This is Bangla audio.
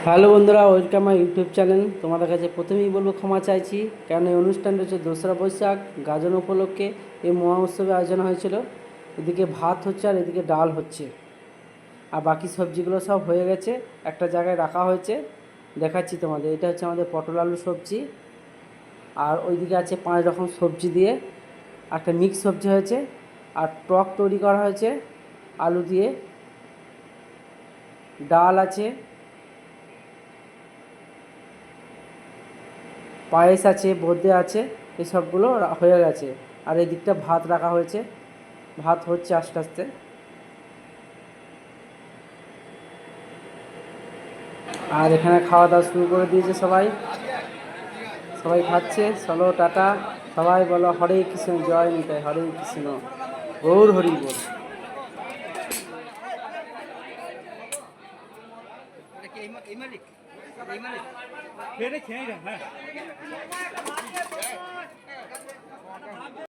হ্যালো বন্ধুরা, ওয়েলকাম মাই ইউটিউব চ্যানেল। তোমাদের কাছে প্রথমেই বলবো ক্ষমা চাইছি, কারণ এই অনুষ্ঠানটা হচ্ছে 2রা বৈশাখ গাজন উপলক্ষে এই মহা উৎসবের আয়োজন হয়েছিল। এদিকে ভাত হচ্ছে আর এদিকে ডাল হচ্ছে, আর বাকি সবজিগুলো সব হয়ে গেছে, একটা জায়গায় রাখা হয়েছে। দেখাচ্ছি তোমাদের, এটা হচ্ছে আমাদের পটল আলু সবজি, আর ওইদিকে আছে 5 রকম সবজি দিয়ে একটা মিক্স সবজি হয়েছে, আর টক তৈরি করা হয়েছে আলু দিয়ে, ডাল আছে, পায়েস আছে, বোঁদে আছে, এসবগুলো হয়ে গেছে। আর এই দিকটা ভাত রাখা হয়েছে, ভাত হচ্ছে আস্তে আস্তে। আর এখানে খাওয়া দাওয়া শুরু করে দিয়েছে সবাই, সবাই খাচ্ছে। চলো টাটা, সবাই বলো হরে কৃষ্ণ, জয় নিতাই, হরে কৃষ্ণ, গৌর হরি বল। এই মালিক